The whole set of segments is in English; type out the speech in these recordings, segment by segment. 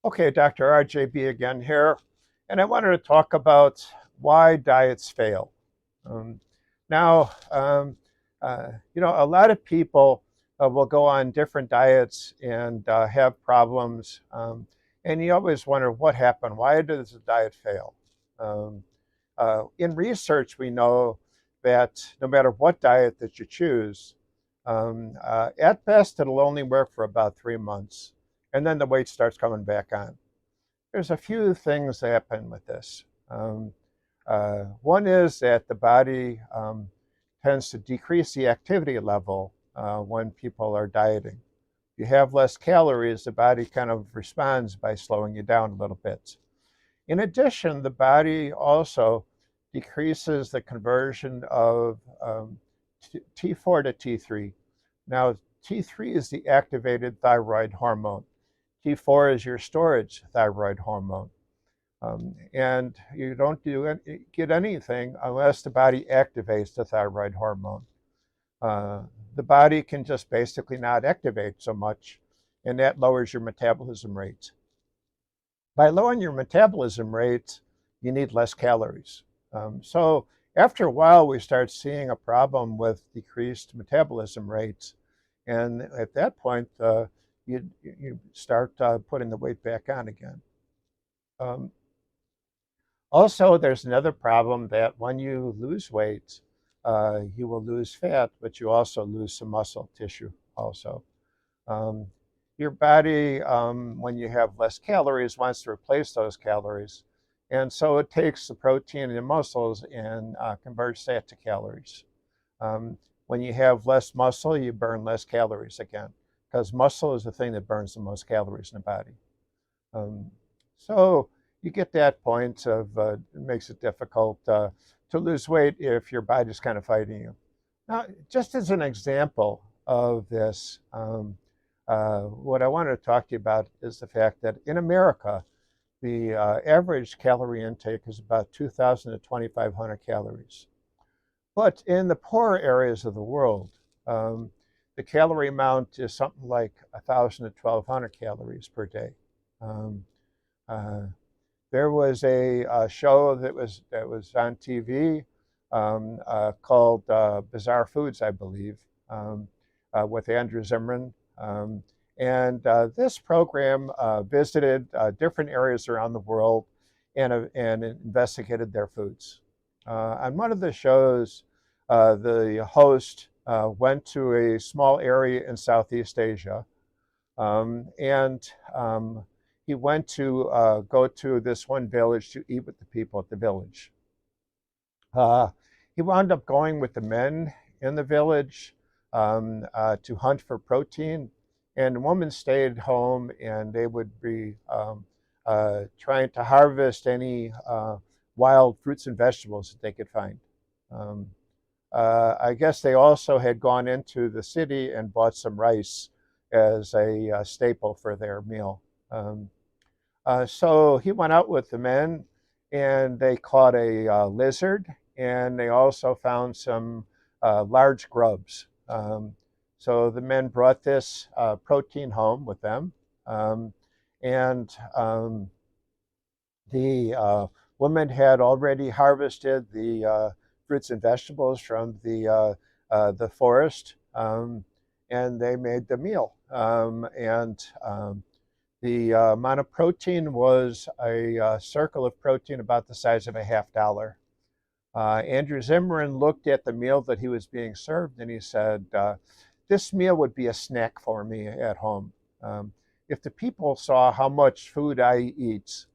Okay, Dr. RJB again here, and I wanted to talk about why diets fail. Um, now, a lot of people will go on different diets and have problems, and you always wonder what happened. Why does the diet fail? Um, in research, we know that no matter what diet that you choose, at best it'll only work for about 3 months, and then the weight starts coming back on. There's a few things that happen with this. One is that the body tends to decrease the activity level when people are dieting. If you have less calories, the body kind of responds by slowing you down a little bit. In addition, the body also decreases the conversion of T4 to T3. Now, T3 is the activated thyroid hormone. T4 is your storage thyroid hormone. And you don't get anything unless the body activates the thyroid hormone. Uh, the body can just basically not activate so much, and that lowers your metabolism rate. By lowering your metabolism rate, you need less calories. So after a while, we start seeing a problem with decreased metabolism rates. And at that point, you start putting the weight back on again. Um, Also, there's another problem that when you lose weight, you will lose fat, but you also lose some muscle tissue also. Um, your body, when you have less calories, wants to replace those calories. And so it takes the protein in the muscles and converts that to calories. Um, when you have less muscle, you burn less calories again, because muscle is the thing that burns the most calories in the body. Um, so you get that point of it makes it difficult to lose weight if your body's kind of fighting you. Now, just as an example of this, what I wanted to talk to you about is the fact that in America, the average calorie intake is about 2,000 to 2,500 calories. But in the poorer areas of the world, um, the calorie amount is something like 1,000 to 1,200 calories per day. Um, uh, there was a show that was on TV called Bizarre Foods, I believe, with Andrew Zimmern. And this program visited different areas around the world and investigated their foods. On one of the shows, the host went to a small area in Southeast Asia, and he went to go to this one village to eat with the people at the village. Uh, he wound up going with the men in the village to hunt for protein, and the women stayed home and they would be trying to harvest any wild fruits and vegetables that they could find. Um, I guess they also had gone into the city and bought some rice as a staple for their meal. Um, so he went out with the men and they caught a lizard and they also found some large grubs. So the men brought this protein home with them. Um, and the woman had already harvested the fruits and vegetables from the forest, and they made the meal. And the amount of protein was a circle of protein about the size of a $half. Andrew Zimmern looked at the meal that he was being served and he said, this meal would be a snack for me at home. If the people saw how much food I eat,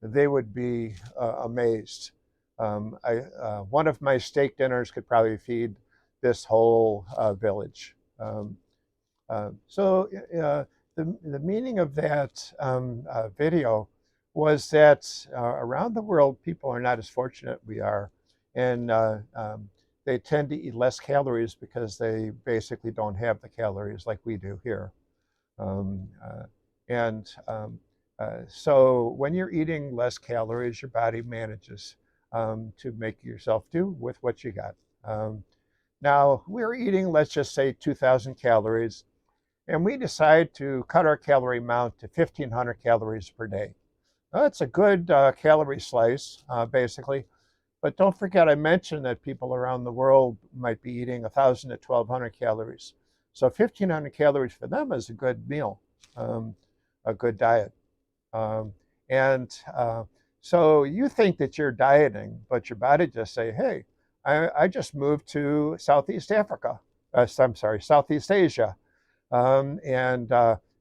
they would be amazed. One of my steak dinners could probably feed this whole village. So the meaning of that video was that around the world, people are not as fortunate we are, and they tend to eat less calories because they basically don't have the calories like we do here. Um, uh, and so when you're eating less calories, your body manages to make yourself do with what you got. Now, we're eating, let's just say, 2,000 calories. and we decide to cut our calorie amount to 1,500 calories per day. That's a good calorie slice, basically. But don't forget, I mentioned that people around the world might be eating 1,000 to 1,200 calories. So 1,500 calories for them is a good meal, um, a good diet. Um, and so you think that you're dieting, but your body just say, hey, I just moved to Southeast Africa. I'm sorry, Southeast Asia. And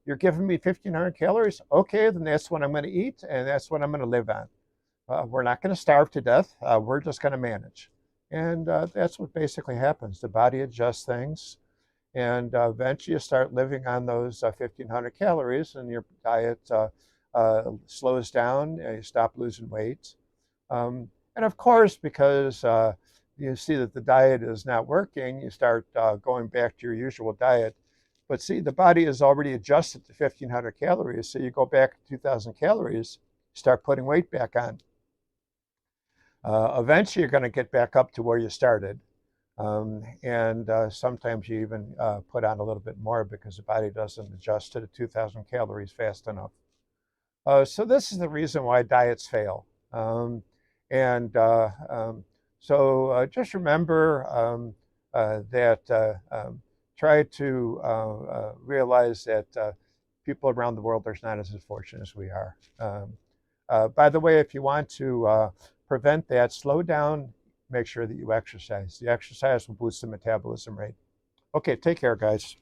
you're giving me 1,500 calories. Okay, then that's what I'm going to eat, and that's what I'm going to live on. We're not going to starve to death. We're just going to manage. And that's what basically happens. The body adjusts things, and eventually you start living on those 1,500 calories, and your diet slows down. You stop losing weight. And of course, because you see that the diet is not working, you start going back to your usual diet. But see, the body is already adjusted to 1,500 calories. So you go back to 2,000 calories, start putting weight back on. Eventually, you're going to get back up to where you started. And sometimes you even put on a little bit more because the body doesn't adjust to the 2,000 calories fast enough. So this is the reason why diets fail. And so just remember that try to realize that people around the world are not as fortunate as we are. By the way, if you want to prevent that, slow down, make sure that you exercise. The exercise will boost the metabolism rate. Okay, take care, guys.